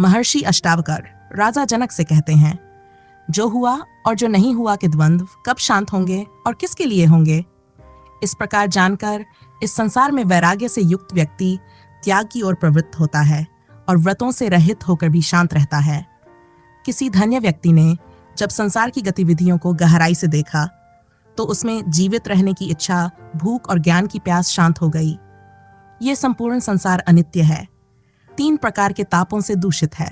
महर्षि अष्टावकर राजा जनक से कहते हैं, जो हुआ और जो नहीं हुआ के द्वंद्व कब शांत होंगे और किसके लिए होंगे। इस प्रकार जानकर इस संसार में वैराग्य से युक्त व्यक्ति त्याग की ओर प्रवृत्त होता है और व्रतों से रहित होकर भी शांत रहता है। किसी धन्य व्यक्ति ने जब संसार की गतिविधियों को गहराई से देखा तो उसमें जीवित रहने की इच्छा, भूख और ज्ञान की प्यास शांत हो गई। ये संपूर्ण संसार अनित्य है, 3 प्रकार के तापों से दूषित है।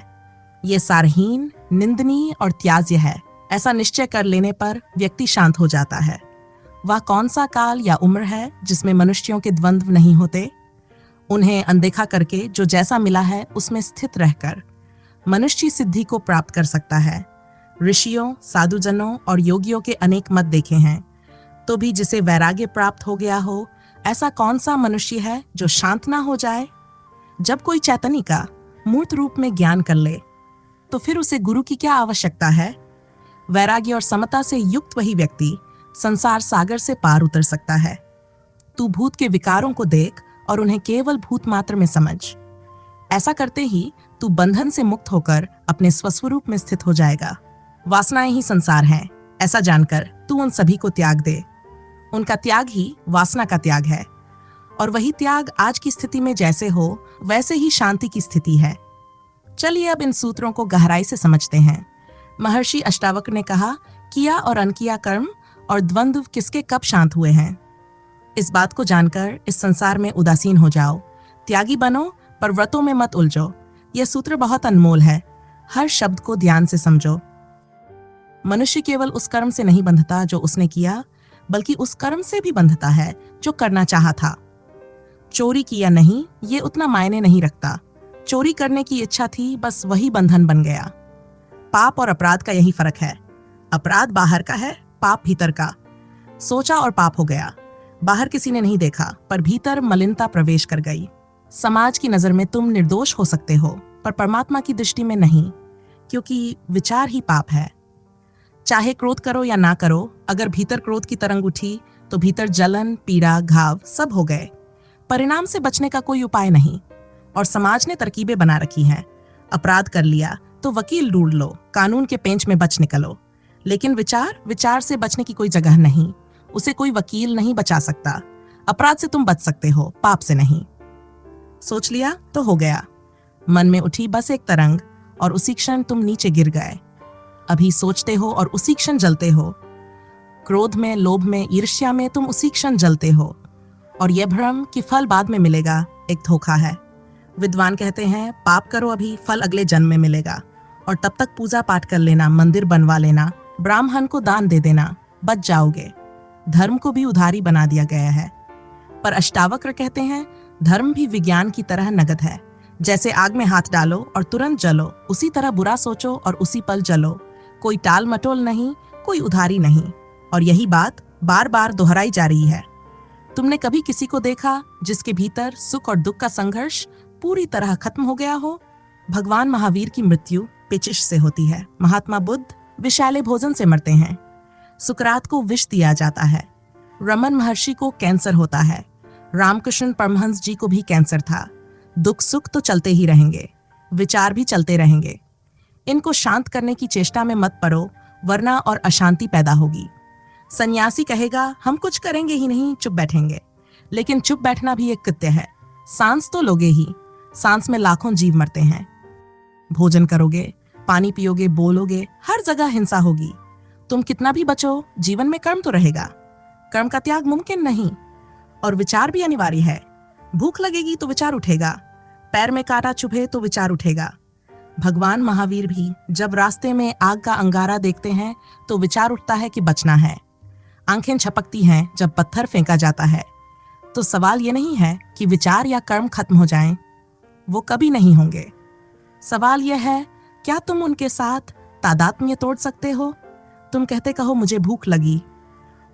ये सारहीन, निंदनीय और त्याज्य है। ऐसा निश्चय कर लेने पर व्यक्ति शांत हो जाता है। वह कौन सा काल या उम्र है जिसमें मनुष्यों के द्वंद्व नहीं होते। उन्हें अनदेखा करके जो जैसा मिला है उसमें स्थित रहकर मनुष्य सिद्धि को प्राप्त कर सकता है। ऋषियों, साधुजनों और योगियों के अनेक मत देखे हैं, तो भी जिसे वैराग्य प्राप्त हो गया हो, ऐसा कौन सा मनुष्य है जो शांत ना हो जाए। जब कोई चैतन्य का मूर्त रूप में ज्ञान कर ले तो फिर उसे गुरु की क्या आवश्यकता है। वैराग्य और समता से युक्त वही व्यक्ति संसार सागर से पार उतर सकता है। तू भूत के विकारों को देख और उन्हें केवल भूत मात्र में समझ। ऐसा करते ही तू बंधन से मुक्त होकर अपने स्वस्वरूप में स्थित हो जाएगा। वासनाएं ही संसार हैं, ऐसा जानकर तू उन सभी को त्याग दे। उनका त्याग ही वासना का त्याग है, और वही त्याग आज की स्थिति में जैसे हो वैसे ही शांति की स्थिति है। चलिए अब इन सूत्रों को गहराई से समझते हैं। महर्षि अष्टावक्र ने कहा, किया और अनकिया कर्म और द्वंद्व किसके कब शांत हुए हैं। इस बात को जानकर इस संसार में उदासीन हो जाओ, त्यागी बनो पर व्रतों में मत उलझो। यह सूत्र बहुत अनमोल है, हर शब्द को ध्यान से समझो। मनुष्य केवल उस कर्म से नहीं बंधता जो उसने किया, बल्कि उस कर्म से भी बंधता है जो करना चाहा था। चोरी किया नहीं, ये उतना मायने नहीं रखता। चोरी करने की इच्छा थी, बस वही बंधन बन गया। पाप और अपराध का यही फर्क है। अपराध बाहर का है, पाप भीतर का। सोचा और पाप हो गया। बाहर किसी ने नहीं देखा, पर भीतर मलिनता प्रवेश कर गई। समाज की नजर में तुम निर्दोष हो सकते हो, पर परमात्मा की दृष्टि में नहीं, क्योंकि विचार ही पाप है। चाहे क्रोध करो या ना करो, अगर भीतर क्रोध की तरंग उठी तो भीतर जलन, पीड़ा, घाव सब हो गए। परिणाम से बचने का कोई उपाय नहीं, और समाज ने तरकीबें बना रखी हैं। अपराध कर लिया तो वकील ढूंढ लो, कानून के पेंच में बच निकलो। लेकिन विचार से बचने की कोई जगह नहीं, उसे कोई वकील नहीं बचा सकता। अपराध से तुम बच सकते हो, पाप से नहीं। सोच लिया तो हो गया। मन में उठी बस एक तरंग और उसी क्षण तुम नीचे गिर गए। अभी सोचते हो और उसी क्षण जलते हो। क्रोध में, लोभ में, ईर्ष्या में तुम उसी क्षण जलते हो। और यह भ्रम कि फल बाद में मिलेगा एक धोखा है। विद्वान कहते हैं, पाप करो अभी, फल अगले जन्म में मिलेगा। और तब तक पूजा पाठ कर लेना, मंदिर बनवा लेना, ब्राह्मण को दान दे देना, बच जाओगे। धर्म को भी उधारी बना दिया गया है। पर अष्टावक्र कहते हैं, धर्म भी विज्ञान की तरह नगद है। जैसे आग में हाथ डालो और तुरंत जलो, उसी तरह बुरा सोचो और उसी पल जलो। कोई टाल मटोल नहीं, कोई उधारी नहीं। और यही बात बार बार दोहराई जा रही है। तुमने कभी किसी को देखा जिसके भीतर सुख और दुख का संघर्ष पूरी तरह खत्म हो गया हो। भगवान महावीर की मृत्यु पेचिश से होती है। महात्मा बुद्ध विषैले भोजन से मरते हैं। सुकरात को विष दिया जाता है। रमन महर्षि को कैंसर होता है। रामकृष्ण परमहंस जी को भी कैंसर था। दुख सुख तो चलते ही रहेंगे, विचार भी चलते रहेंगे। इनको शांत करने की चेष्टा में मत पड़ो, वरना और अशांति पैदा होगी। सन्यासी कहेगा, हम कुछ करेंगे ही नहीं, चुप बैठेंगे। लेकिन चुप बैठना भी एक कृत्य है। सांस तो लोगे ही, सांस में लाखों जीव मरते हैं। भोजन करोगे, पानी पियोगे, बोलोगे, हर जगह हिंसा होगी। तुम कितना भी बचो, जीवन में कर्म तो रहेगा। कर्म का त्याग मुमकिन नहीं, और विचार भी अनिवार्य है। भूख लगेगी तो विचार उठेगा, पैर में कांटा चुभे तो विचार उठेगा। भगवान महावीर भी जब रास्ते में आग का अंगारा देखते हैं तो विचार उठता है कि बचना है। आंखें झपकती हैं जब पत्थर फेंका जाता है। तो सवाल ये नहीं है कि विचार या कर्म खत्म हो जाएं, वो कभी नहीं होंगे। सवाल यह है, क्या तुम उनके साथ तादात्म्य तोड़ सकते हो। तुम कहते कहो मुझे भूख लगी,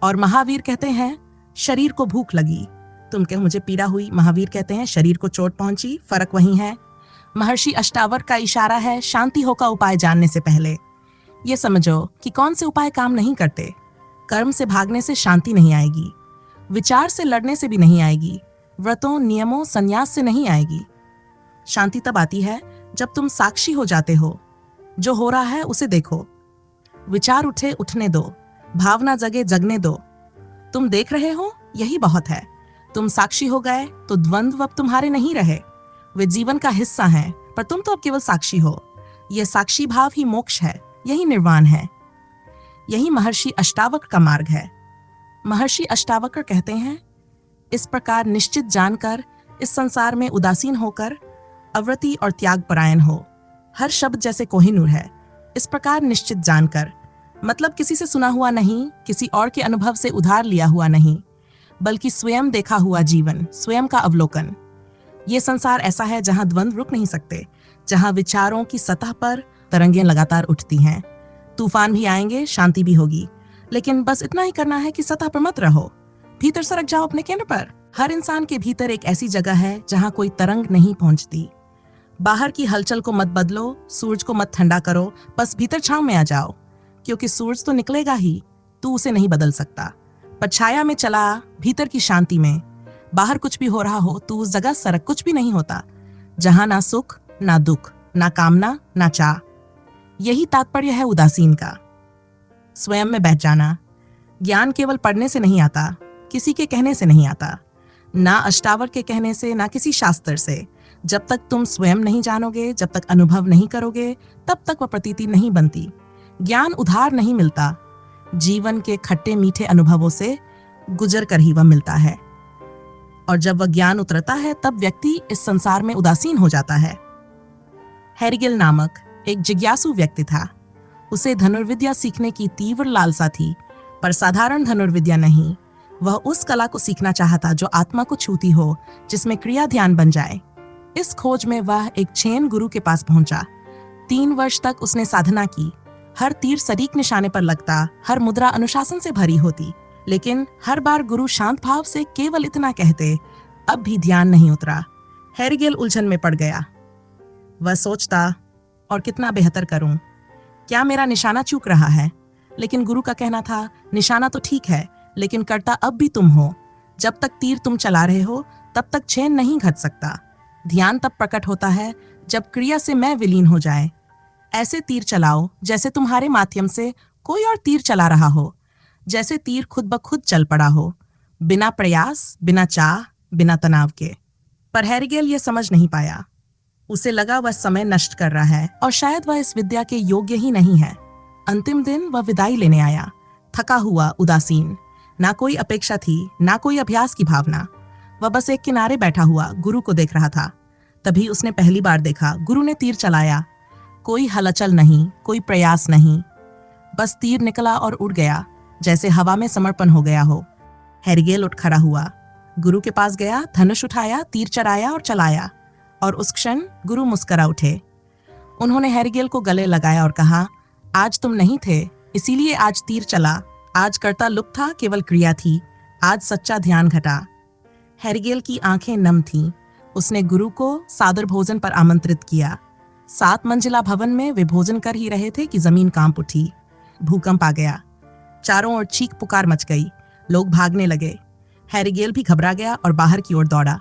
और महावीर कहते हैं शरीर को भूख लगी। तुम कहो मुझे पीड़ा हुई, महावीर कहते हैं शरीर को चोट पहुंची। फर्क वही है। महर्षि अष्टावक्र का इशारा है, शांति हो का उपाय जानने से पहले ये समझो कि कौन से उपाय काम नहीं करते। कर्म से भागने से शांति नहीं आएगी, विचार से लड़ने से भी नहीं आएगी, व्रतों, नियमों, संन्यास से नहीं आएगी। शांति तब आती है जब तुम साक्षी हो जाते हो, जो हो रहा है उसे देखो, विचार उठे उठने दो, भावना जगे जगने दो। तुम देख रहे हो, यही बहुत है। तुम साक्षी हो गए तो द्वंद्व अब तुम्हारे नहीं रहे, वे जीवन का हिस्सा हैं, पर तुम तो अब केवल साक्षी हो। यह साक्षी भाव ही मोक्ष है, यही निर्वाण है, यही महर्षि अष्टावक्र का मार्ग है। महर्षि अष्टावक्र कहते हैं, इस प्रकार निश्चित जानकर इस संसार में उदासीन होकर अवृति और त्याग परायण हो। हर शब्द जैसे कोहिनूर है। इस प्रकार निश्चित जानकर मतलब किसी से सुना हुआ नहीं, किसी और के अनुभव से उधार लिया हुआ नहीं, बल्कि स्वयं देखा हुआ जीवन, स्वयं का अवलोकन। ये संसार ऐसा है जहां द्वंद्व रुक नहीं सकते, जहां विचारों की सतह पर तरंगें लगातार उठती हैं। तूफान भी आएंगे, शांति भी होगी, लेकिन बस इतना ही करना है कि सतह पर मत रहो, भीतर सरक जाओ अपने केंद्र पर। हर इंसान के भीतर एक ऐसी जगह है जहां कोई तरंग नहीं पहुंचती। बाहर की हलचल को मत बदलो, सूरज को मत ठंडा करो, बस भीतर छांव में आ जाओ, क्योंकि सूरज तो निकलेगा ही, तू उसे नहीं बदल सकता। पर छाया में चला, भीतर की शांति में। बाहर कुछ भी हो रहा हो, तू उस जगह सरक, कुछ भी नहीं होता, जहां ना सुख ना दुख, ना कामना ना चाह। यही तात्पर्य है उदासीन का। स्वयं में बैठ जाना। ज्ञान केवल पढ़ने से नहीं आता, किसी के कहने से नहीं आता, ना अष्टावक्र के कहने से, ना किसी शास्त्र से। जब तक तुम स्वयं नहीं जानोगे, जब तक अनुभव नहीं करोगे, तब तक वह प्रतीति नहीं बनती। ज्ञान उधार नहीं मिलता, जीवन के खट्टे मीठे अनुभवों से गुजर कर ही वह मिलता है। और जब वह ज्ञान उतरता है, तब व्यक्ति इस संसार में उदासीन हो जाता है। हेरिगेल नामक एक जिज्ञासु व्यक्ति था। उसे धनुर्विद्या सीखने की तीव्र लालसा थी, पर साधारण धनुर्विद्या नहीं। वह उस कला को सीखना चाहता जो आत्मा को छूती हो, जिसमें क्रिया ध्यान बन जाए। इस खोज में वह एक छेन गुरु के पास पहुंचा। 3 वर्ष तक उसने साधना की। हर तीर सटीक निशाने पर लगता, हर मुद्रा अनुशासन से भरी होती, लेकिन हर बार गुरु शांत भाव से केवल इतना कहते, अब भी ध्यान नहीं उतरा। हेरिगेल उलझन में पड़ गया। वह सोचता, और कितना बेहतर करूं, क्या मेरा निशाना चूक रहा है? लेकिन गुरु का कहना था, निशाना तो ठीक है, लेकिन करता अब भी तुम हो। जब तक तीर तुम चला रहे हो, तब तक छेन नहीं घट सकता। ध्यान तब प्रकट होता है जब क्रिया से मैं विलीन हो जाए। ऐसे तीर चलाओ जैसे तुम्हारे माध्यम से कोई और तीर चला रहा हो, जैसे तीर खुद ब खुद चल पड़ा हो, बिना प्रयास, बिना चाह, बिना तनाव के। पर हेरिगेल यह समझ नहीं पाया। उसे लगा वह समय नष्ट कर रहा है और शायद वह इस विद्या के योग्य ही नहीं है। अंतिम दिन वह विदाई लेने आया, थका हुआ, उदासीन। ना कोई अपेक्षा थी, ना कोई अभ्यास की भावना। वह बस एक किनारे बैठा हुआ गुरु को देख रहा था। तभी उसने पहली बार देखा, गुरु ने तीर चलाया। कोई हलचल नहीं, कोई प्रयास नहीं, बस तीर निकला और उड़ गया, जैसे हवा में समर्पण हो गया हो। हेरिगेल उठ खड़ा हुआ, गुरु के पास गया, धनुष उठाया, तीर चढ़ाया और चलाया, और उस क्षण गुरु मुस्करा उठे। उन्होंने हेरिगेल को गले लगाया और कहा, आज तुम नहीं थे, इसीलिए आज तीर चला। आज कर्ता लुप्त था, केवल क्रिया थी। आज सच्चा ध्यान घटा। हेरिगेल की आंखें नम थीं। उसने गुरु को सादर भोजन पर आमंत्रित किया। 7 मंजिला भवन में वे भोजन कर ही रहे थे कि जमीन कांप उठी। भूकंप आ गया। चारों ओर चीख पुकार मच गई। लोग भागने लगे। हेरिगेल भी घबरा गया और बाहर की ओर दौड़ा।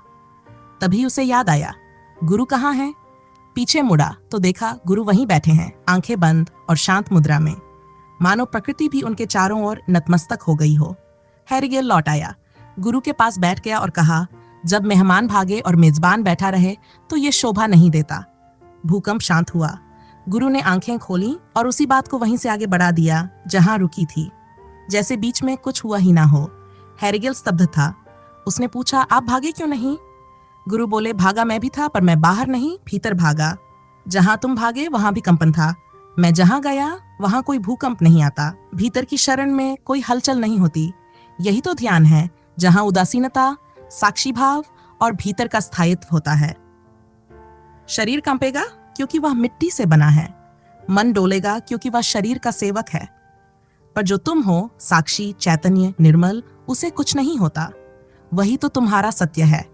तभी उसे याद आया, गुरु कहाँ हैं? पीछे मुड़ा तो देखा गुरु वहीं बैठे हैं, आंखें बंद और शांत मुद्रा में, मानो प्रकृति भी उनके चारों ओर नतमस्तक हो गई हो। हेरिगेल लौट आया, गुरु के पास बैठ गया और कहा, जब मेहमान भागे और मेजबान बैठा रहे तो ये शोभा नहीं देता। भूकंप शांत हुआ। गुरु ने आंखें खोली और उसी बात को वहीं से आगे बढ़ा दिया जहां रुकी थी, जैसे बीच में कुछ हुआ ही ना हो। हेरिगेल स्तब्ध था। उसने पूछा, आप भागे क्यों नहीं? गुरु बोले, भागा मैं भी था, पर मैं बाहर नहीं, भीतर भागा। जहां तुम भागे वहां भी कंपन था। मैं जहां गया वहां कोई भूकंप नहीं आता। भीतर की शरण में कोई हलचल नहीं होती। यही तो ध्यान है, जहां उदासीनता, साक्षी भाव और भीतर का स्थायित्व होता है। शरीर कंपेगा क्योंकि वह मिट्टी से बना है। मन डोलेगा क्योंकि वह शरीर का सेवक है। पर जो तुम हो, साक्षी, चैतन्य, निर्मल, उसे कुछ नहीं होता। वही तो तुम्हारा सत्य है।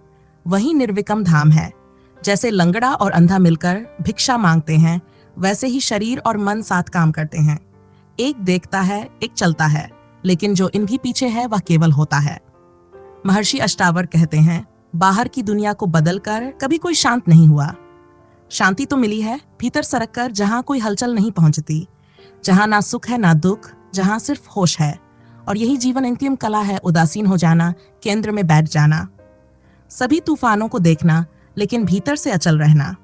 वही निर्विकम धाम है। जैसे लंगड़ा और अंधा मिलकर भिक्षा मांगते हैं, वैसे ही शरीर और मन साथ काम करते हैं। एक देखता है, एक चलता है, लेकिन जो इनके पीछे है वह केवल होता है। महर्षि अष्टावक्र कहते हैं, बाहर की दुनिया को बदलकर कभी कोई शांत नहीं हुआ। शांति तो मिली है भीतर सरक कर, जहां कोई हलचल नहीं पहुंचती, जहां ना सुख है ना दुख, जहां सिर्फ होश है। और यही जीवन अंतिम कला है, उदासीन हो जाना, केंद्र में बैठ जाना, सभी तूफानों को देखना लेकिन भीतर से अचल रहना।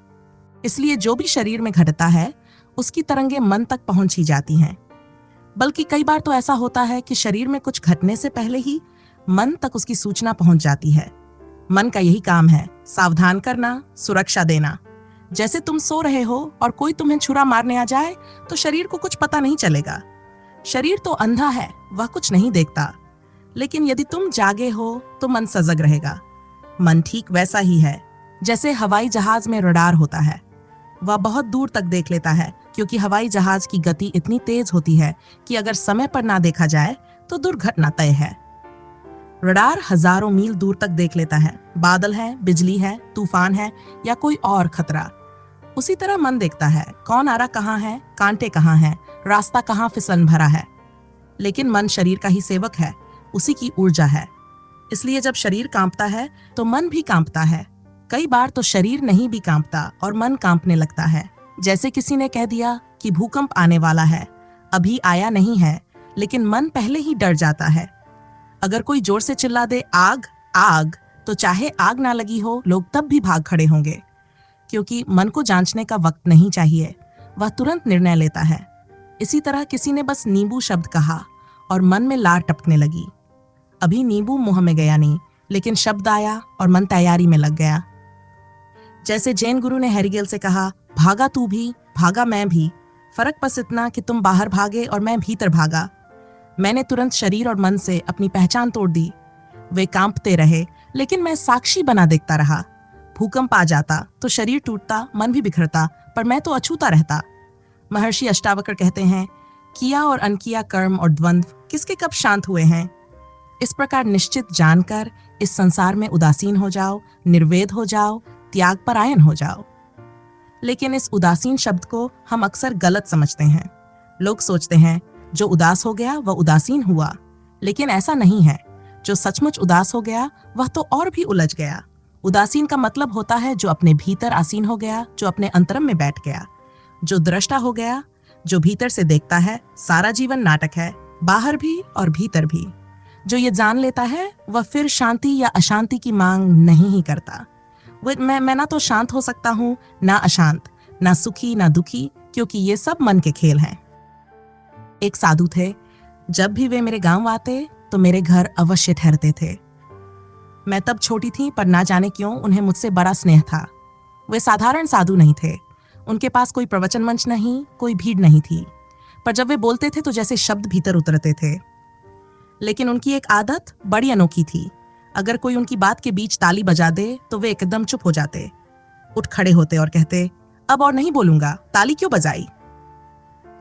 इसलिए जो भी शरीर में घटता है उसकी तरंगे मन तक पहुंच ही जाती हैं। बल्कि कई बार तो ऐसा होता है कि शरीर में कुछ घटने से पहले ही मन तक उसकी सूचना पहुंच जाती है। मन का यही काम है, सावधान करना, सुरक्षा देना। जैसे तुम सो रहे हो और कोई तुम्हें छुरा मारने आ जाए तो शरीर को कुछ पता नहीं चलेगा। शरीर तो अंधा है, वह कुछ नहीं देखता। लेकिन यदि तुम जागे हो तो मन सजग रहेगा। मन ठीक वैसा ही है जैसे हवाई जहाज में रडार होता है। वह बहुत दूर तक देख लेता है, क्योंकि हवाई जहाज की गति इतनी तेज होती है कि अगर समय पर ना देखा जाए तो दुर्घटना तय है। रडार हजारों मील दूर तक देख लेता है, बादल है, बिजली है, तूफान है या कोई और खतरा। उसी तरह मन देखता है, कौन आरा कहाँ है, कांटे कहाँ हैं, रास्ता कहाँ फिसलन भरा है। लेकिन मन शरीर का ही सेवक है, उसी की ऊर्जा है। इसलिए जब शरीर कांपता है तो मन भी कांपता है। कई बार तो शरीर नहीं भी कांपता और मन कांपने लगता है। जैसे किसी ने कह दिया कि भूकंप आने वाला है, अभी आया नहीं है, लेकिन मन पहले ही डर जाता है। अगर कोई जोर से चिल्ला दे आग आग, तो चाहे आग ना लगी हो, लोग तब भी भाग खड़े होंगे, क्योंकि मन को जांचने का वक्त नहीं चाहिए, वह तुरंत निर्णय लेता है। इसी तरह किसी ने बस नींबू शब्द कहा और मन में लार टपकने लगी। अभी नींबू मुंह में गया नहीं, लेकिन शब्द आया और मन तैयारी में लग गया। जैसे जैन गुरु ने हेरिगेल से कहा, भागा तू भी, भागा मैं भी, फर्क बस इतना कि तुम बाहर भागे और मैं भीतर भागा। मैंने तुरंत शरीर और मन से अपनी पहचान तोड़ दी। वे कांपते रहे, लेकिन मैं साक्षी बना देखता रहा। भूकंप आ जाता तो शरीर टूटता, मन भी बिखरता, पर मैं तो अछूता रहता। महर्षि अष्टावक्र कहते हैं, किया और अनकिया कर्म और द्वंद्व किसके कब शांत हुए हैं। इस प्रकार निश्चित जानकर इस संसार में उदासीन हो जाओ, निर्वेद हो जाओ, त्याग परायण हो जाओ। लेकिन इस उदासीन शब्द को हम अक्सर गलत समझते हैं। लोग सोचते हैं जो उदास हो गया वह उदासीन हुआ, लेकिन ऐसा नहीं है। जो सचमुच उदास हो गया वह तो और भी उलझ गया। उदासीन का मतलब होता है जो अपने भीतर आसीन हो गया, जो अपने अंतरम में बैठ गया, जो दृष्टा हो गया, जो भीतर से देखता है सारा जीवन नाटक है, बाहर भी और भीतर भी। जो ये जान लेता है वह फिर शांति या अशांति की मांग नहीं ही करता। मैं ना तो शांत हो सकता हूँ, ना अशांत, ना सुखी ना दुखी, क्योंकि ये सब मन के खेल हैं। एक साधु थे, जब भी वे मेरे गांव आते तो मेरे घर अवश्य ठहरते थे। मैं तब छोटी थी, पर ना जाने क्यों उन्हें मुझसे बड़ा स्नेह था। वे साधारण साधु नहीं थे, उनके पास कोई प्रवचन मंच नहीं, कोई भीड़ नहीं थी, पर जब वे बोलते थे तो जैसे शब्द भीतर उतरते थे। लेकिन उनकी एक आदत बड़ी अनोखी थी। अगर कोई उनकी बात के बीच ताली बजा दे तो वे एकदम चुप हो जाते, उठ खड़े होते और कहते, अब और नहीं बोलूंगा, ताली क्यों बजाई।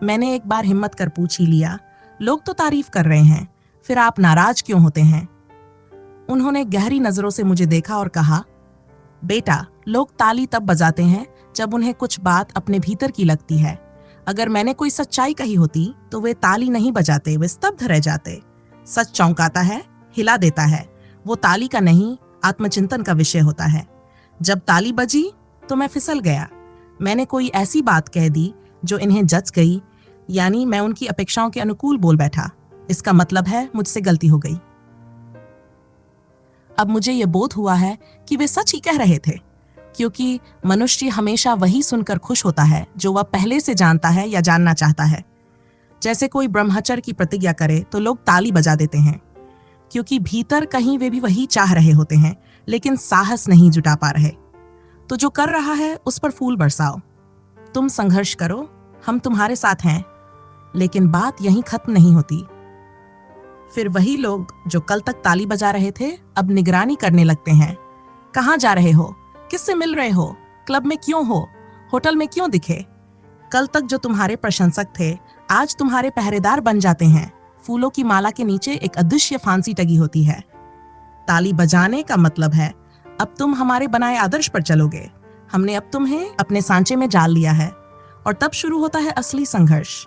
मैंने एक बार हिम्मत कर पूछ ही लिया, लोग तो तारीफ कर रहे हैं, फिर आप नाराज क्यों होते हैं। उन्होंने गहरी नजरों से मुझे देखा और कहा, बेटा, लोग ताली तब बजाते हैं जब उन्हें कुछ बात अपने भीतर की लगती है। अगर मैंने कोई सच्चाई कही होती तो वे ताली नहीं बजाते, वे स्तब्ध रह जाते। सच चौंकाता है, हिला देता है, वो ताली का नहीं, आत्मचिंतन का विषय होता है। जब ताली बजी तो मैं फिसल गया। मैंने कोई ऐसी बात कह दी जो इन्हें जच गई, यानी मैं उनकी अपेक्षाओं के अनुकूल बोल बैठा। इसका मतलब है मुझसे गलती हो गई। अब मुझे यह बोध हुआ है कि वे सच ही कह रहे थे, क्योंकि मनुष्य हमेशा वही सुनकर खुश होता है जो वह पहले से जानता है या जानना चाहता है। जैसे कोई ब्रह्मचर्य की प्रतिज्ञा करे तो लोग ताली बजा देते हैं, क्योंकि भीतर कहीं वे भी वही चाह रहे होते हैं, लेकिन साहस नहीं जुटा पा रहे। तो जो कर रहा है उस पर फूल बरसाओ, तुम संघर्ष करो, हम तुम्हारे साथ हैं। लेकिन बात यहीं खत्म नहीं होती। फिर वही लोग जो कल तक ताली बजा रहे थे अब निगरानी करने लगते हैं। कहाँ जा रहे हो, किससे मिल रहे हो, क्लब में क्यों हो, होटल में क्यों दिखे। कल तक जो तुम्हारे प्रशंसक थे आज तुम्हारे पहरेदार बन जाते हैं। फूलों की माला के नीचे एक अदृश्य फांसी टंगी होती है। ताली बजाने का मतलब है अब तुम हमारे बनाए आदर्श पर चलोगे, हमने अब तुम्हें अपने सांचे में डाल लिया है। और तब शुरू होता है असली संघर्ष,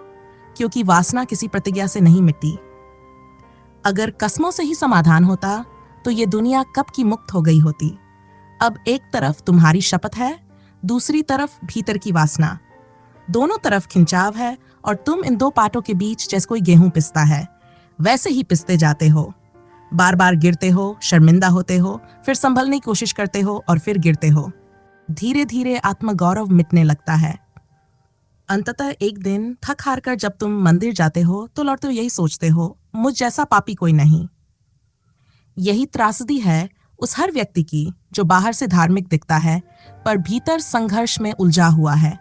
क्योंकि वासना किसी प्रतिज्ञा से नहीं मिटती। अगर कस्मों से ही समाधान होता तो ये दुनिया कब की मुक्त हो गई होती। अब एक तरफ तुम्हारी शपथ है, दूसरी तरफ भीतर की वासना। दोनों तरफ खिंचाव है और तुम इन दो पाटों के बीच जैसे कोई गेहूं पिसता है वैसे ही पिसते जाते हो। बार बार गिरते हो, शर्मिंदा होते हो, फिर संभलने की कोशिश करते हो और फिर गिरते हो। धीरे धीरे आत्मगौरव मिटने लगता है। अंततः एक दिन थक हार कर जब तुम मंदिर जाते हो तो लौटते यही सोचते हो, मुझ जैसा पापी कोई नहीं। यही त्रासदी है उस हर व्यक्ति की जो बाहर से धार्मिक दिखता है पर भीतर संघर्ष में उलझा हुआ है।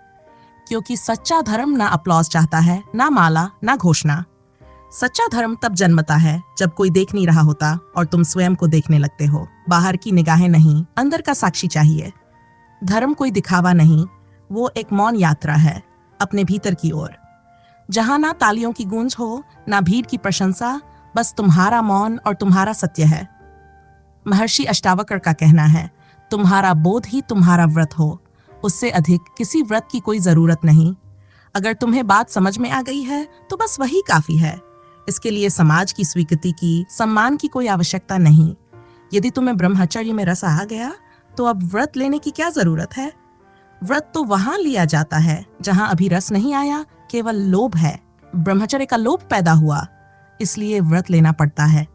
क्योंकि सच्चा धर्म ना अपलॉज चाहता है, ना माला, ना घोषणा। सच्चा धर्म तब जन्मता है जब कोई देख नहीं रहा होता और तुम स्वयं को देखने लगते हो। बाहर की निगाहें नहीं, अंदर का साक्षी चाहिए। धर्म कोई दिखावा नहीं, वो एक मौन यात्रा है अपने भीतर की ओर, जहां ना तालियों की गूंज हो, ना भीड़ की प्रशंसा, बस तुम्हारा मौन और तुम्हारा सत्य है। महर्षि अष्टावक्र का कहना है, तुम्हारा बोध ही तुम्हारा व्रत हो, उससे अधिक किसी व्रत की कोई जरूरत नहीं। अगर तुम्हें बात समझ में आ गई है तो बस वही काफी है। इसके लिए समाज की स्वीकृति की, सम्मान की कोई आवश्यकता नहीं। यदि तुम्हें ब्रह्मचर्य में रस आ गया तो अब व्रत लेने की क्या जरूरत है। व्रत तो वहां लिया जाता है जहां अभी रस नहीं आया, केवल लोभ है। ब्रह्मचर्य का लोभ पैदा हुआ, इसलिए व्रत लेना पड़ता है।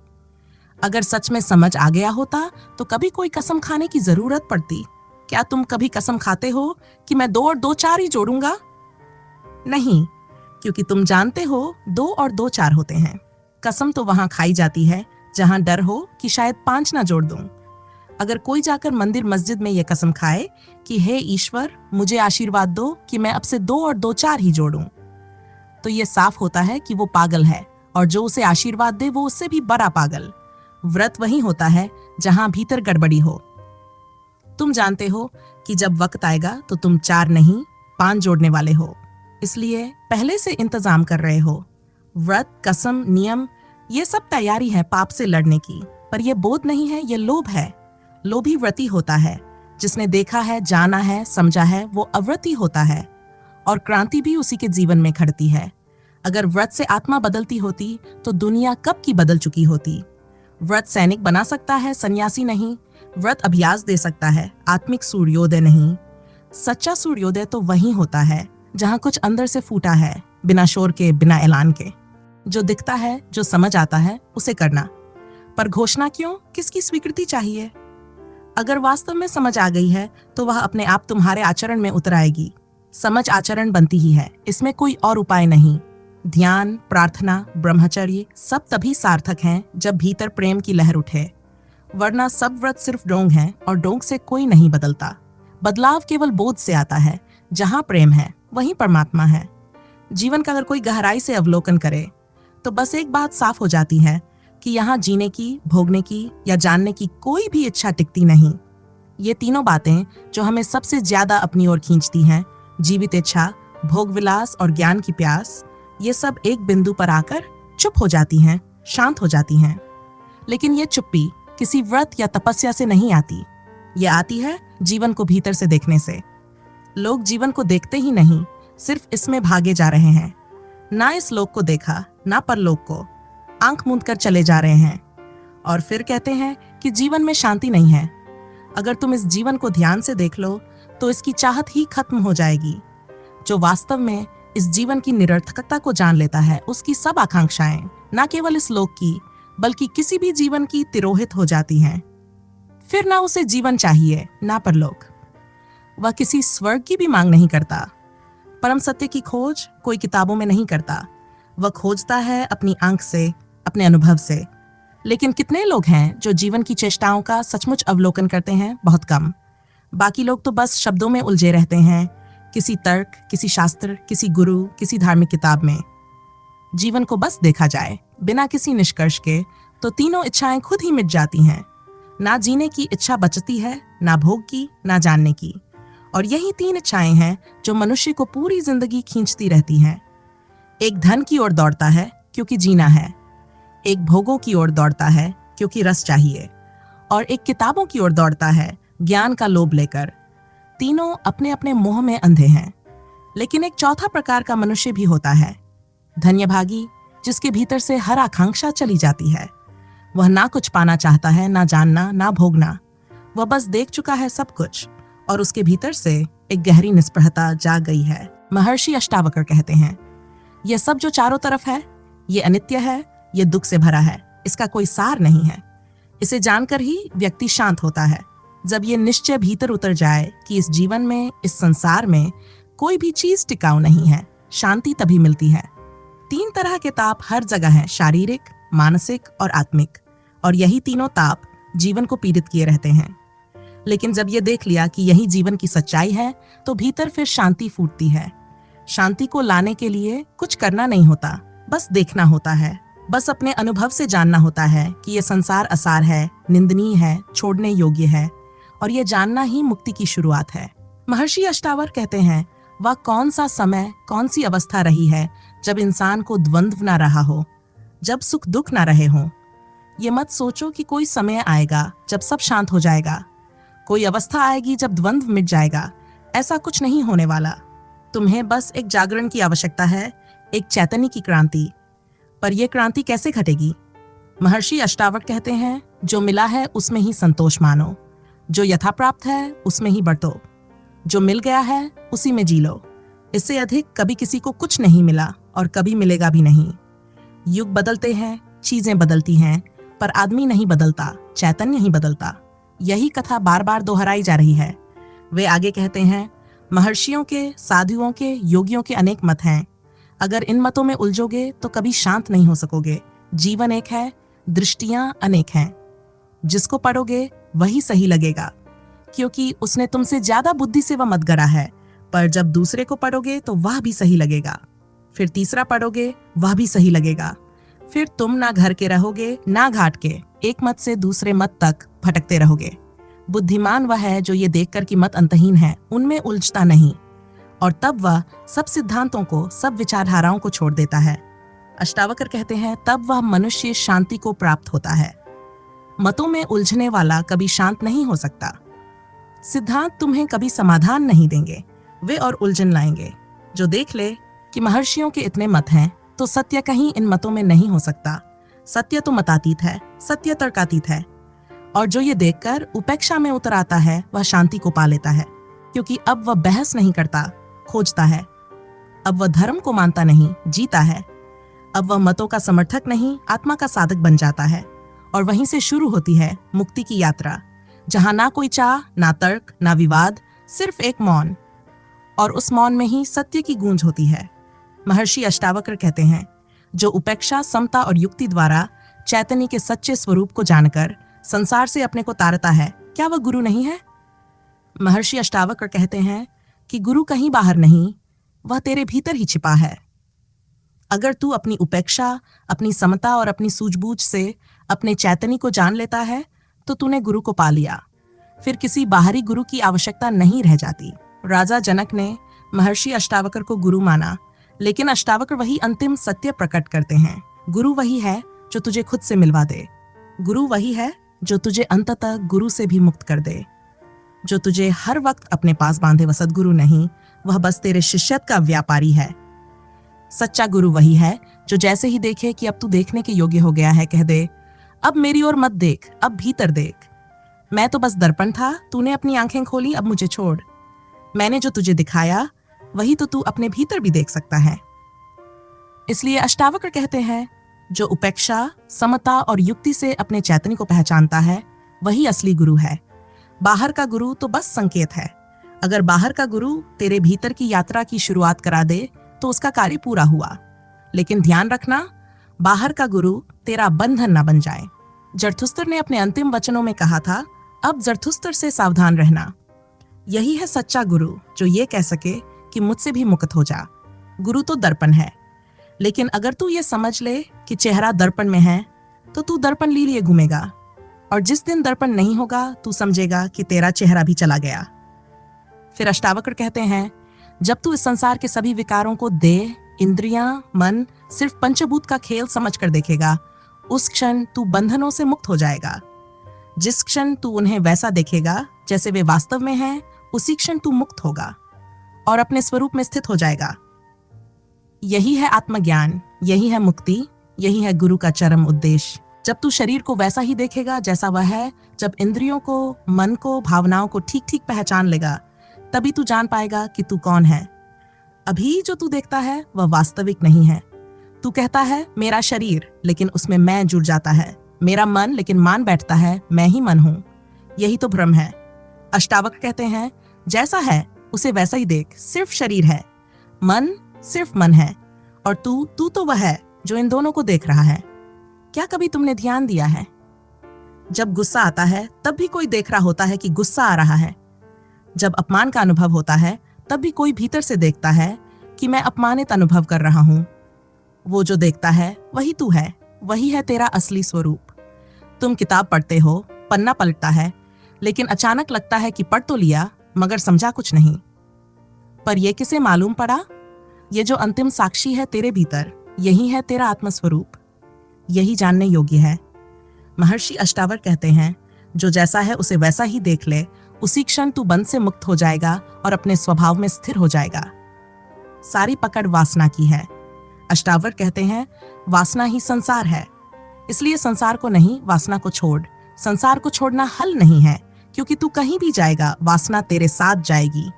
अगर सच में समझ आ गया होता तो कभी कोई कसम खाने की जरूरत पड़ती। क्या तुम कभी कसम खाते हो कि मैं 2 और 2 4 ही जोड़ूंगा? नहीं, क्योंकि तुम जानते हो 2 और 2 4 होते हैं। कसम तो वहां खाई जाती है जहां डर हो कि शायद 5 ना जोड़ दूं। अगर कोई जाकर मंदिर मस्जिद में यह कसम खाए कि हे ईश्वर, मुझे आशीर्वाद दो कि मैं अब से 2 और 2 4 ही जोड़ूं, तो यह साफ होता है कि वो पागल है और जो उसे आशीर्वाद दे वो उससे भी बड़ा पागल। व्रत वही होता है जहां भीतर गड़बड़ी हो। तुम जानते हो कि जब वक्त आएगा तो तुम 4 नहीं 5 जोड़ने वाले हो, इसलिए पहले से इंतजाम कर रहे हो। व्रत, कसम, नियम, ये सब तैयारी है पाप से लड़ने की, पर यह बोध नहीं है, यह लोभ है। लोभी व्रती होता है। जिसने देखा है, जाना है, समझा है, वो अव्रती होता है और क्रांति भी उसी के जीवन में खड़ती है। अगर व्रत से आत्मा बदलती होती तो दुनिया कब की बदल चुकी होती। व्रत सैनिक बना सकता है, सन्यासी नहीं। व्रत अभ्यास दे सकता है, आत्मिक सूर्योदय नहीं। सच्चा सूर्योदय तो वही होता है जहां कुछ अंदर से फूटा है, बिना शोर के, बिना ऐलान के। जो दिखता है, जो समझ आता है, उसे करना। पर घोषणा क्यों? किसकी स्वीकृति चाहिए? अगर वास्तव में समझ आ गई है तो वह अपने आप तुम्हारे आचरण में उतर आएगी। समझ आचरण बनती ही है, इसमें कोई और उपाय नहीं। ध्यान, प्रार्थना, ब्रह्मचर्य सब तभी सार्थक हैं जब भीतर प्रेम की लहर उठे, वरना सब व्रत सिर्फ डोंग है और डोंग से कोई नहीं बदलता। बदलाव केवल बोध से आता है। जहां प्रेम है वहीं परमात्मा है। जीवन का अगर कोई गहराई से अवलोकन करे तो बस एक बात साफ हो जाती है कि यहाँ जीने की, भोगने की या जानने की कोई भी इच्छा टिकती नहीं। ये तीनों बातें जो हमें सबसे ज्यादा अपनी ओर खींचती हैं, जीवित इच्छा, भोग विलास और ज्ञान की प्यास, ये सब एक बिंदु पर आकर चुप हो जाती हैं, शांत हो जाती हैं। लेकिन ये चुप्पी किसी व्रत या तपस्या से नहीं आती। ये आती है जीवन को भीतर से देखने से। लोग जीवन को देखते ही नहीं, सिर्फ इसमें भागे जा रहे हैं। ना इस लोक को देखा, ना परलोक को, आंख मूंद कर चले जा रहे हैं और फिर कहते हैं कि जीवन में शांति नहीं है। अगर तुम इस जीवन को ध्यान से देख लो तो इसकी चाहत ही खत्म हो जाएगी। जो वास्तव में इस जीवन की निरर्थकता को जान लेता है, उसकी सब आकांक्षाएं न केवल इस लोक की बल्कि किसी भी जीवन की तिरोहित हो जाती हैं। फिर ना उसे जीवन चाहिए, ना परलोक। वह किसी स्वर्ग की भी मांग नहीं करता। परम सत्य की खोज कोई किताबों में नहीं करता। वह खोजता है अपनी आंख से, अपने अनुभव से। लेकिन कितने लोग हैं जो जीवन की चेष्टाओं का सचमुच अवलोकन करते हैं? बहुत कम। बाकी लोग तो बस शब्दों में उलझे रहते हैं, किसी तर्क, किसी शास्त्र, किसी गुरु, किसी धार्मिक किताब में। जीवन को बस देखा जाए बिना किसी निष्कर्ष के तो तीनों इच्छाएं खुद ही मिट जाती हैं। ना जीने की इच्छा बचती है, ना भोग की, ना जानने की। और यही 3 इच्छाएं हैं जो मनुष्य को पूरी जिंदगी खींचती रहती हैं। एक धन की ओर दौड़ता है क्योंकि जीना है, एक भोगों की ओर दौड़ता है क्योंकि रस चाहिए, और एक किताबों की ओर दौड़ता है ज्ञान का लोभ लेकर। तीनों अपने अपने मोह में अंधे हैं। लेकिन एक चौथा प्रकार का मनुष्य भी होता है, धन्यभागी, जिसके भीतर से हर आकांक्षा चली जाती है। वह ना कुछ पाना चाहता है, ना जानना, ना भोगना। वह बस देख चुका है सब कुछ और उसके भीतर से एक गहरी निस्पृहता जाग गई है। महर्षि अष्टावक्र कहते हैं, यह सब जो चारों तरफ है, ये अनित्य है, ये दुख से भरा है, इसका कोई सार नहीं है। इसे जानकर ही व्यक्ति शांत होता है। जब ये निश्चय भीतर उतर जाए कि इस जीवन में, इस संसार में कोई भी चीज टिकाऊ नहीं है, शांति तभी मिलती है। 3 तरह के ताप हर जगह हैं, शारीरिक, मानसिक और आत्मिक, और यही तीनों ताप जीवन को पीड़ित किए रहते हैं। लेकिन जब ये देख लिया कि यही जीवन की सच्चाई है, तो भीतर फिर शांति फूटती है। शांति को लाने के लिए कुछ करना नहीं होता, बस देखना होता है। बस अपने अनुभव से जानना होता है कि ये संसार असार है, निंदनीय है, छोड़ने योग्य है, और ये जानना ही मुक्ति की शुरुआत है। महर्षि अष्टावक्र कहते हैं, वह कौन सा समय, कौन सी अवस्था रही है जब इंसान को द्वंद्व ना रहा हो, जब सुख दुख ना रहे हों। ये मत सोचो कि कोई समय आएगा जब सब शांत हो जाएगा, कोई अवस्था आएगी जब द्वंद्व मिट जाएगा। ऐसा कुछ नहीं होने वाला। तुम्हें बस एक जागरण की आवश्यकता है, एक चैतन्य की क्रांति। पर यह क्रांति कैसे घटेगी? महर्षि अष्टावक्र कहते हैं, जो मिला है उसमें ही संतोष मानो, जो यथाप्राप्त है उसमें ही बरतो, जो मिल गया है उसी में जी लो। इससे अधिक कभी किसी को कुछ नहीं मिला और कभी मिलेगा भी नहीं। युग बदलते हैं, चीजें बदलती हैं, पर आदमी नहीं बदलता, चैतन्य ही बदलता। यही कथा बार बार दोहराई जा रही है। वे आगे कहते हैं, महर्षियों के, साधुओं के, योगियों के अनेक मत हैं। अगर इन मतों में उलझोगे तो कभी शांत नहीं हो सकोगे। जीवन एक है, दृष्टियां अनेक हैं। जिसको पढ़ोगे वही सही लगेगा, क्योंकि उसने तुमसे ज्यादा बुद्धि से वह मत गढ़ा है। पर जब दूसरे को पढ़ोगे तो वह भी सही लगेगा, फिर तीसरा पढ़ोगे वह भी सही लगेगा। फिर तुम ना घर के रहोगे ना घाट के, एक मत से दूसरे मत तक भटकते रहोगे। बुद्धिमान वह है जो ये देखकर कि मत अंतहीन है, उनमें उलझता नहीं, और तब वह सब सिद्धांतों को, सब विचारधाराओं को छोड़ देता है। अष्टावक्र कहते हैं, तब वह मनुष्य शांति को प्राप्त होता है। मतों में उलझने वाला कभी शांत नहीं हो सकता। सिद्धांत तुम्हें कभी समाधान नहीं देंगे, वे और उलझन लाएंगे। जो देख ले कि महर्षियों के इतने मत हैं, तो सत्य कहीं इन मतों में नहीं हो सकता। सत्य तो मतातीत है, सत्य तर्कातीत है। और जो ये देखकर उपेक्षा में उतर आता है, वह शांति को पा लेता है, क्योंकि अब वह बहस नहीं करता, खोजता है। अब वह धर्म को मानता नहीं, जीता है। अब वह मतों का समर्थक नहीं, आत्मा का साधक बन जाता है। और वहीं से शुरू होती है मुक्ति की यात्रा, जहां ना कोई चाह, ना तर्क, ना विवाद, सिर्फ एक मौन। और उस मौन में ही सत्य की गूंज होती है। महर्षि अष्टावक्र कहते हैं, जो उपेक्षा, समता और युक्ति द्वारा चैतन्य के सच्चे स्वरूप को जानकर संसार से अपने को तारता है, क्या वह गुरु नहीं है? महर्षि अष्टावक्र कहते हैं कि गुरु कहीं बाहर नहीं, वह तेरे भीतर ही छिपा है। अगर तू अपनी उपेक्षा, अपनी समता और अपनी सूझबूझ से अपने चैतन्य को जान लेता है, तो तूने गुरु को पा लिया। फिर किसी बाहरी गुरु की आवश्यकता नहीं रह जाती। राजा जनक ने महर्षि अष्टावक्र को गुरु माना, लेकिन अष्टावक्र वही अंतिम सत्य प्रकट करते हैं। गुरु वही है जो तुझे खुद से मिलवा दे। गुरु वही है जो तुझे अंततः गुरु से भी मुक्त कर दे, जो तुझे हर वक्त अपने पास बांधे। वह सद्गुरु नहीं, वह बस तेरे शिष्यत का व्यापारी है। सच्चा गुरु वही है जो जैसे ही देखे कि अब तू देखने के योग्य हो गया है, कह दे, अब मेरी ओर मत देख, अब भीतर देख। मैं तो बस दर्पण था, तूने अपनी आंखें खोली, अब मुझे छोड़। मैंने जो तुझे दिखाया वही तो तू अपने भीतर भी देख सकता है। इसलिए अष्टावक्र कहते हैं, जो उपेक्षा, समता और युक्ति से अपने चैतन्य को पहचानता है, वही असली गुरु है। बाहर का गुरु तो बस संकेत है। अगर बाहर का गुरु तेरे भीतर की यात्रा की शुरुआत करा दे, तो उसका कार्य पूरा हुआ। लेकिन ध्यान रखना, बाहर का गुरु तेरा बंधन ना बन जाए। जरथुस्तर ने अपने अंतिम वचनों में कहा था, अब जरथुस्तर से सावधान रहना। यही है सच्चा गुरु, जो ये कह सके कि मुझसे भी मुक्त हो जा। गुरु तो दर्पण है, लेकिन अगर तू ये समझ ले कि चेहरा दर्पण में है, तो तू दर्पण लिए घूमेगा, और जिस दिन दर्पण नहीं होगा, तू समझेगा कि तेरा चेहरा भी चला गया। फिर अष्टावक्र कहते हैं, जब तू इस संसार के सभी विकारों को देह, इंद्रियां, मन सिर्फ पंचभूत का खेल समझकर देखेगा, उस क्षण तू बंधनों से मुक्त हो जाएगा। जिस क्षण तू उन्हें वैसा देखेगा जैसे वे वास्तव में हैं, उसी क्षण तू मुक्त होगा और अपने स्वरूप में स्थित हो जाएगा। यही है आत्मज्ञान, यही है मुक्ति, यही है गुरु का चरम उद्देश्य। जब तू शरीर को वैसा ही देखेगा जैसा वह है, जब इंद्रियों को, मन को, भावनाओं को ठीक ठीक पहचान लेगा, तभी तू जान पाएगा कि तू कौन है। अभी जो तू देखता है वह वास्तविक नहीं है। तू कहता है मेरा शरीर, लेकिन उसमें मैं जुड़ जाता है। मेरा मन, लेकिन मान बैठता है मैं ही मन हूं। यही तो भ्रम है। अष्टावक्र कहते हैं जैसा है उसे वैसा ही देख, सिर्फ शरीर है, मन सिर्फ मन है, और तू तो वह है जो इन दोनों को देख रहा है। क्या कभी तुमने ध्यान दिया है, जब गुस्सा आता है तब भी कोई देख रहा होता है कि गुस्सा आ रहा है। जब अपमान का अनुभव होता है तब भी कोई भीतर से देखता है कि मैं अपमानित अनुभव कर रहा हूं। वो जो देखता है वही तू है, वही है तेरा असली स्वरूप। तुम किताब पढ़ते हो, पन्ना पलटता है, लेकिन अचानक लगता है कि पढ़ तो लिया मगर समझा कुछ नहीं। पर यह किसे मालूम पड़ा? ये जो अंतिम साक्षी है तेरे भीतर, यही है तेरा आत्मस्वरूप। यही जानने योग्य है। महर्षि अष्टावक्र कहते हैं जो जैसा है उसे वैसा ही देख ले, उसी क्षण तू बंध से मुक्त हो जाएगा और अपने स्वभाव में स्थिर हो जाएगा। सारी पकड़ वासना की है। अष्टावक्र कहते हैं वासना ही संसार है, इसलिए संसार को नहीं, वासना को छोड़। संसार को छोड़ना हल नहीं है, क्योंकि तू कहीं भी जाएगा वासना तेरे साथ जाएगी।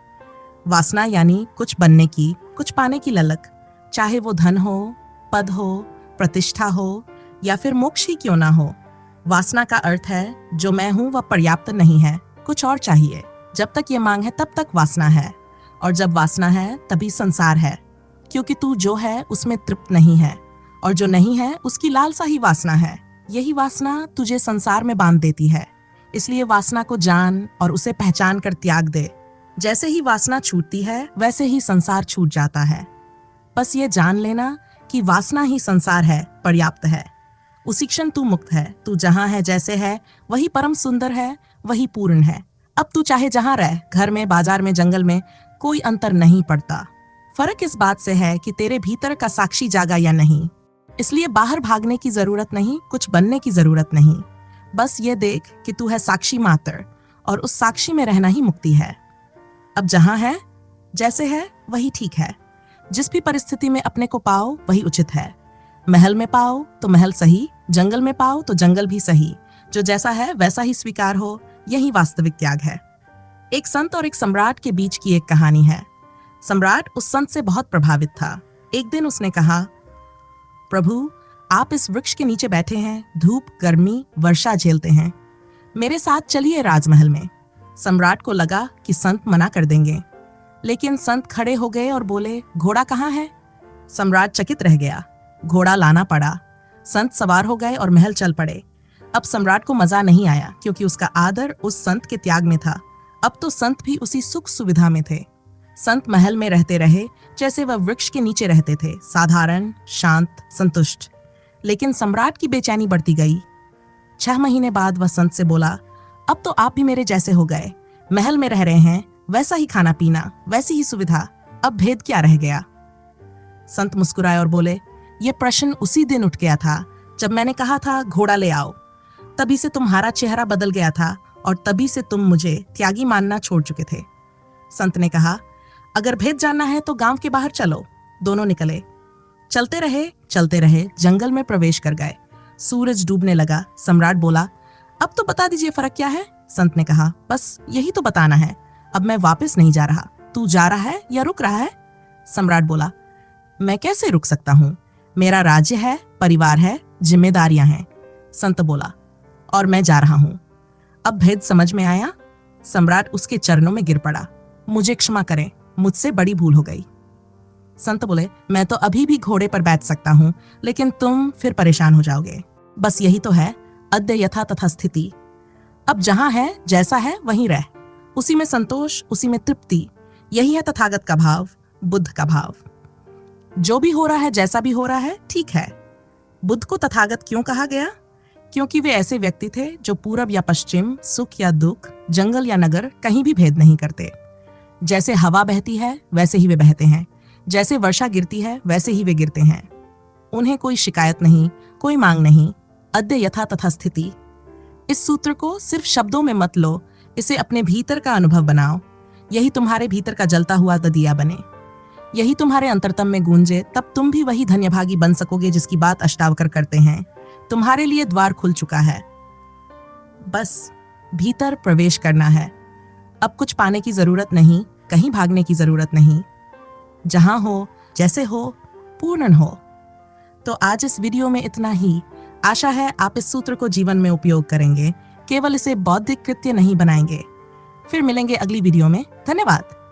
वासना यानी कुछ बनने की, कुछ पाने की ललक, चाहे वो धन हो, पद हो, प्रतिष्ठा हो या फिर मोक्ष ही क्यों ना हो। वासना का अर्थ है जो मैं हूं वह पर्याप्त नहीं है, कुछ और चाहिए। जब तक ये मांग है तब तक वासना है, और जब वासना है तभी संसार है, क्योंकि तू जो है उसमें तृप्त नहीं है, और जो नहीं है उसकी लालसा ही वासना है। यही वासना तुझे संसार में बांध देती है। इसलिए वासना को जान और उसे पहचान कर त्याग दे। जैसे ही वासना छूटती है वैसे ही संसार छूट जाता है। बस ये जान लेना कि वासना ही संसार है, पर्याप्त है। उसी क्षण तू मुक्त है। तू जहां है, जैसे है, वही परम सुंदर है, वही पूर्ण है। अब तू चाहे जहां रह, घर में, बाजार में, जंगल में, कोई अंतर नहीं पड़ता। फर्क इस बात से है कि तेरे भीतर का साक्षी जागा या नहीं। इसलिए बाहर भागने की जरूरत नहीं, कुछ बनने की जरूरत नहीं। बस ये देख कि तू है साक्षी मात्र, और उस साक्षी में रहना ही मुक्ति है। अब जहां है, जैसे है, वही ठीक है। जिस भी परिस्थिति में अपने को पाओ वही उचित है। महल में पाओ तो महल सही, जंगल में पाओ तो जंगल भी सही। जो जैसा है वैसा ही स्वीकार हो, यही वास्तविक त्याग है। एक संत और एक सम्राट के बीच की एक कहानी है। सम्राट उस संत से बहुत प्रभावित था। एक दिन उसने कहा, प्रभु, आप इस वृक्ष के नीचे बैठे हैं, धूप, गर्मी, वर्षा झेलते हैं, मेरे साथ चलिए राजमहल में। सम्राट को लगा कि संत मना कर देंगे, लेकिन संत खड़े हो गए और बोले, घोड़ा कहाँ है? सम्राट चकित रह गया। घोड़ा लाना पड़ा। संत सवार हो गए और महल चल पड़े। अब सम्राट को मजा नहीं आया, क्योंकि उसका आदर उस संत के त्याग में था। अब तो संत भी उसी सुख सुविधा में थे। संत महल में रहते रहे जैसे वह वृक्ष के नीचे रहते थे, साधारण, शांत, संतुष्ट। लेकिन सम्राट की बेचैनी बढ़ती गई। 6 महीने बाद वह संत से बोला, अब तो आप भी मेरे जैसे हो गए। महल में रह रहे हैं, वैसा ही खाना पीना, वैसी ही सुविधा, अब भेद क्या रह गया? संत मुस्कुराए और बोले, यह प्रश्न उसी दिन उठ गया था जब मैंने कहा था घोड़ा ले आओ। तभी से तुम्हारा चेहरा बदल गया था, और तभी से तुम मुझे त्यागी मानना छोड़ चुके थे। संत ने कहा, अगर भेद जानना है तो गांव के बाहर चलो। दोनों निकले। चलते रहे, जंगल में प्रवेश कर गए। सूरज डूबने लगा। सम्राट बोला, अब तो बता दीजिए फर्क क्या है? संत ने कहा, बस यही तो बताना है। अब मैं वापस नहीं जा रहा। तू जा रहा है या रुक रहा है? सम्राट बोला, मैं कैसे रुक सकता हूँ? मेरा राज्य है, परिवार है, जिम्मेदारियां हैं। संत बोला, और मैं जा रहा हूँ। अब भेद समझ में आया? सम्राट उसके चरणों में गिर पड़ा। मुझे क्षमा करें, मुझसे बड़ी भूल हो गई। संत बोले, मैं तो अभी भी घोड़े पर बैठ सकता हूँ, लेकिन तुम फिर परेशान हो जाओगे। बस यही तो है, अद्य यथा तथा स्थिति। अब जहां है, जैसा है, वहीं रह। उसी में संतोष, उसी में तृप्ति। यही है तथागत का भाव, बुद्ध का भाव। जो भी हो रहा है, जैसा भी हो रहा है, ठीक है। बुद्ध को तथागत क्यों कहा गया? क्योंकि वे ऐसे व्यक्ति थे जो पूरब या पश्चिम, सुख या दुख, जंगल या नगर, कहीं भी भेद नहीं करते। जैसे हवा बहती है वैसे ही वे बहते हैं, जैसे वर्षा गिरती है वैसे ही वे गिरते हैं। उन्हें कोई शिकायत नहीं, कोई मांग नहीं। अद्य यथा तथा स्थिति। इस सूत्र को सिर्फ शब्दों में मत लो, इसे अपने भीतर का अनुभव बनाओ। यही तुम्हारे भीतर का जलता हुआ दिया बने, यही तुम्हारे अंतरतम में गूंजे। तब तुम भी वही धन्यभागी बन सकोगे जिसकी बात अष्टावक्र करते हैं। तुम्हारे लिए द्वार खुल चुका है, बस भीतर प्रवेश करना है। अब कुछ पाने की जरूरत नहीं, कहीं भागने की जरूरत नहीं। जहां हो, जैसे हो, पूर्ण हो। तो आज इस वीडियो में इतना ही। आशा है आप इस सूत्र को जीवन में उपयोग करेंगे, केवल इसे बौद्धिक कृत्य नहीं बनाएंगे। फिर मिलेंगे अगली वीडियो में। धन्यवाद।